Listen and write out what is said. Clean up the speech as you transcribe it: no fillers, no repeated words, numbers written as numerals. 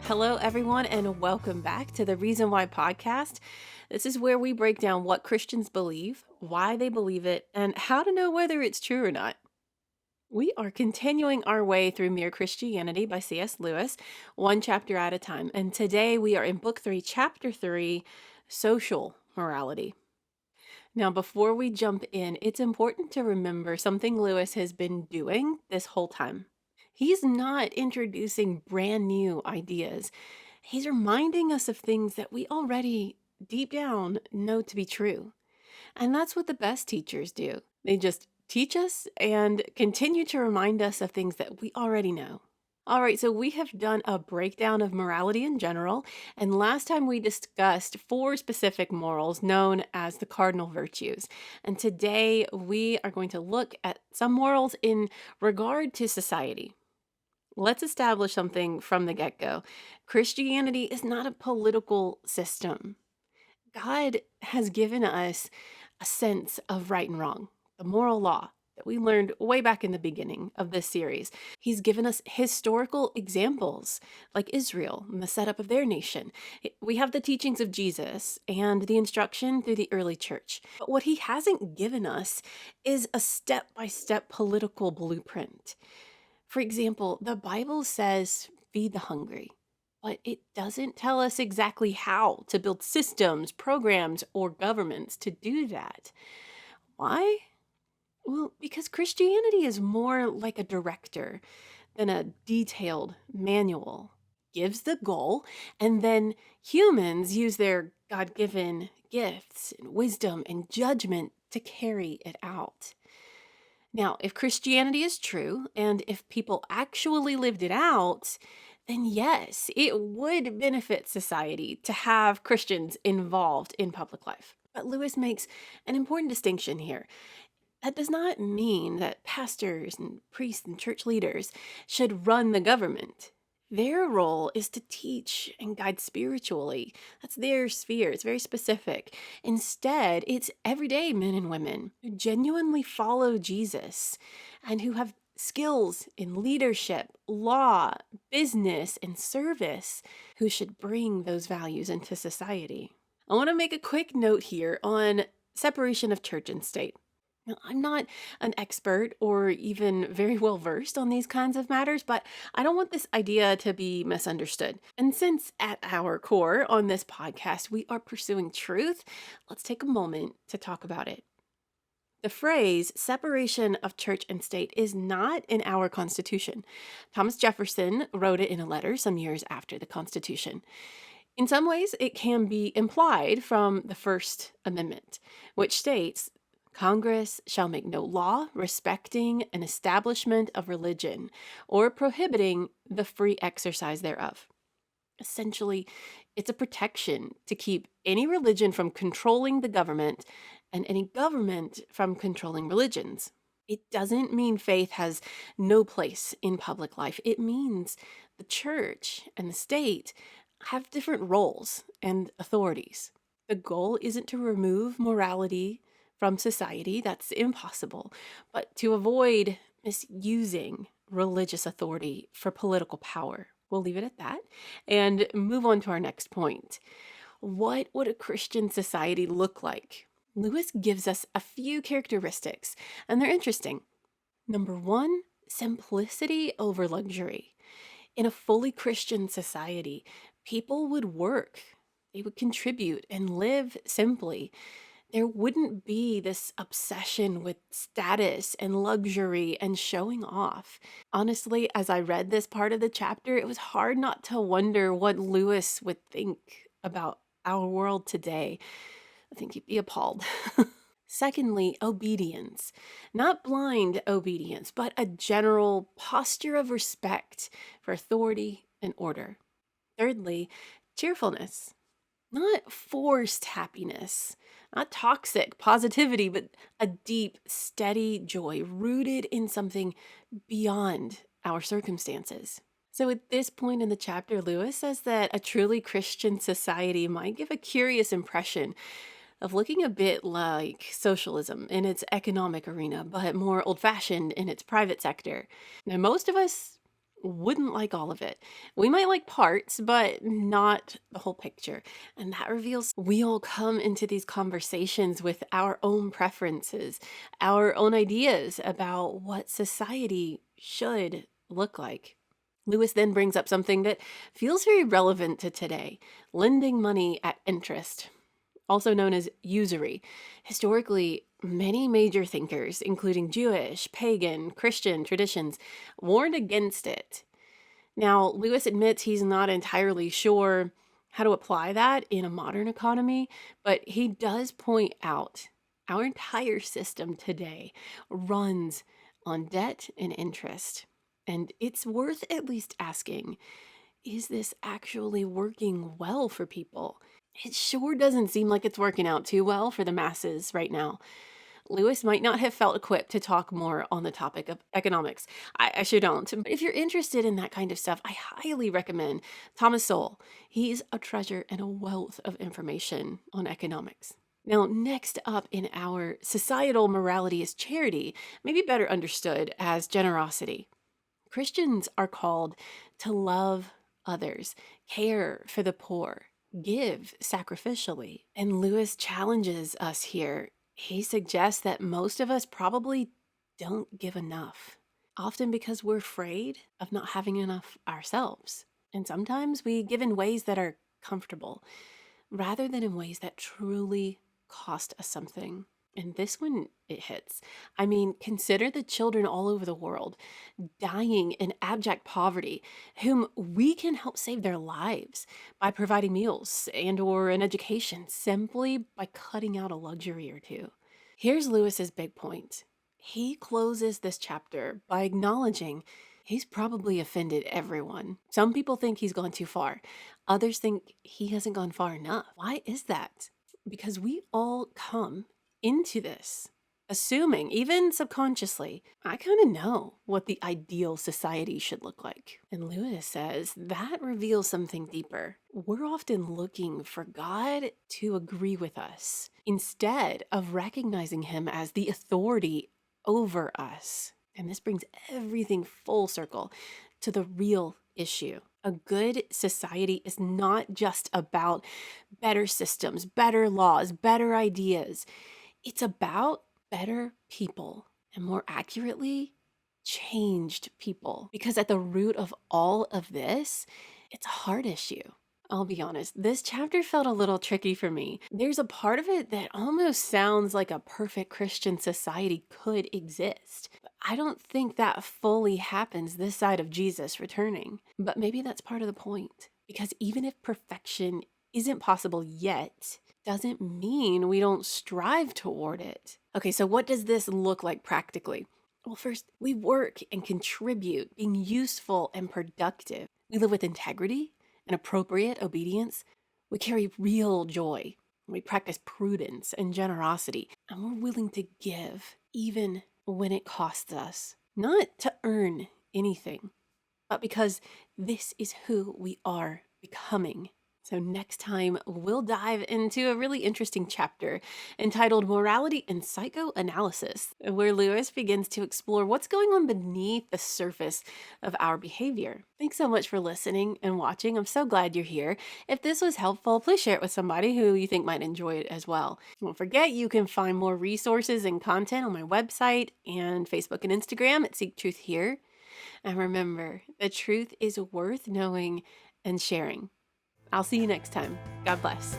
Hello, everyone, and welcome back to the Reason Why podcast. This is where we break down what Christians believe, why they believe it, and how to know whether it's true or not. We are continuing our way through Mere Christianity by C.S. Lewis, one chapter at a time. And today we are in Book 3, Chapter 3, Social Morality. Now, before we jump in, it's important to remember something Lewis has been doing this whole time. He's not introducing brand new ideas. He's reminding us of things that we already deep down know to be true. And that's what the best teachers do. They just teach us and continue to remind us of things that we already know. All right, so we have done a breakdown of morality in general, and last time we discussed 4 specific morals known as the cardinal virtues. And today we are going to look at some morals in regard to society. Let's establish something from the get-go. Christianity is not a political system. God has given us a sense of right and wrong, the moral law that we learned way back in the beginning of this series. He's given us historical examples like Israel and the setup of their nation. We have the teachings of Jesus and the instruction through the early church. But what he hasn't given us is a step-by-step political blueprint. For example, the Bible says, feed the hungry, but it doesn't tell us exactly how to build systems, programs, or governments to do that. Why? Well, because Christianity is more like a director than a detailed manual. Gives the goal, and then humans use their God-given gifts and wisdom and judgment to carry it out. Now, if Christianity is true, and if people actually lived it out, then yes, it would benefit society to have Christians involved in public life. But Lewis makes an important distinction here. That does not mean that pastors and priests and church leaders should run the government. Their role is to teach and guide spiritually. That's their sphere. It's very specific. Instead, it's everyday men and women who genuinely follow Jesus and who have skills in leadership, law, business, and service who should bring those values into society. I want to make a quick note here on separation of church and state. Now, I'm not an expert or even very well versed on these kinds of matters, but I don't want this idea to be misunderstood. And since at our core on this podcast, we are pursuing truth, let's take a moment to talk about it. The phrase separation of church and state is not in our Constitution. Thomas Jefferson wrote it in a letter some years after the Constitution. In some ways, it can be implied from the First Amendment, which states, Congress shall make no law respecting an establishment of religion or prohibiting the free exercise thereof. Essentially, it's a protection to keep any religion from controlling the government and any government from controlling religions. It doesn't mean faith has no place in public life. It means the church and the state have different roles and authorities. The goal isn't to remove morality from society, that's impossible, but to avoid misusing religious authority for political power. We'll leave it at that and move on to our next point. What would a Christian society look like? Lewis gives us a few characteristics, and they're interesting. Number 1, simplicity over luxury. In a fully Christian society, people would work, they would contribute and live simply. There wouldn't be this obsession with status and luxury and showing off. Honestly, as I read this part of the chapter, it was hard not to wonder what Lewis would think about our world today. I think he'd be appalled. Secondly, obedience. Not blind obedience, but a general posture of respect for authority and order. Thirdly, cheerfulness. Not forced happiness, not toxic positivity, but a deep, steady joy rooted in something beyond our circumstances. So at this point in the chapter, Lewis says that a truly Christian society might give a curious impression of looking a bit like socialism in its economic arena, but more old-fashioned in its private sector. Now, most of us wouldn't like all of it. We might like parts, but not the whole picture. And that reveals we all come into these conversations with our own preferences, our own ideas about what society should look like. Lewis then brings up something that feels very relevant to today: lending money at interest, also known as usury. Historically, many major thinkers, including Jewish, pagan, Christian traditions, warned against it. Now, Lewis admits he's not entirely sure how to apply that in a modern economy, but he does point out our entire system today runs on debt and interest. And it's worth at least asking, is this actually working well for people? It sure doesn't seem like it's working out too well for the masses right now. Lewis might not have felt equipped to talk more on the topic of economics. I sure don't. But if you're interested in that kind of stuff, I highly recommend Thomas Sowell. He's a treasure and a wealth of information on economics. Now, next up in our societal morality is charity, maybe better understood as generosity. Christians are called to love others, care for the poor, give sacrificially. And Lewis challenges us here. He suggests that most of us probably don't give enough, often because we're afraid of not having enough ourselves. And sometimes we give in ways that are comfortable rather than in ways that truly cost us something. And this one, it hits. I mean, consider the children all over the world dying in abject poverty, whom we can help save their lives by providing meals and or an education simply by cutting out a luxury or two. Here's Lewis's big point. He closes this chapter by acknowledging he's probably offended everyone. Some people think he's gone too far. Others think he hasn't gone far enough. Why is that? Because we all come into this assuming, even subconsciously, I kind of know what the ideal society should look like. And Lewis says that reveals something deeper. We're often looking for God to agree with us instead of recognizing him as the authority over us. And this brings everything full circle to the real issue. A good society is not just about better systems, better laws, better ideas. It's about better people, and more accurately, changed people. Because at the root of all of this, it's a heart issue. I'll be honest, this chapter felt a little tricky for me. There's a part of it that almost sounds like a perfect Christian society could exist. But I don't think that fully happens this side of Jesus returning. But maybe that's part of the point. Because even if perfection isn't possible yet, doesn't mean we don't strive toward it. Okay, so what does this look like practically? Well, first, we work and contribute, being useful and productive. We live with integrity and appropriate obedience. We carry real joy. We practice prudence and generosity, and we're willing to give even when it costs us. Not to earn anything, but because this is who we are becoming. So next time, we'll dive into a really interesting chapter entitled Morality and Psychoanalysis, where Lewis begins to explore what's going on beneath the surface of our behavior. Thanks so much for listening and watching. I'm so glad you're here. If this was helpful, please share it with somebody who you think might enjoy it as well. Don't forget, you can find more resources and content on my website and Facebook and Instagram at Seek Truth Here. And remember, the truth is worth knowing and sharing. I'll see you next time. God bless.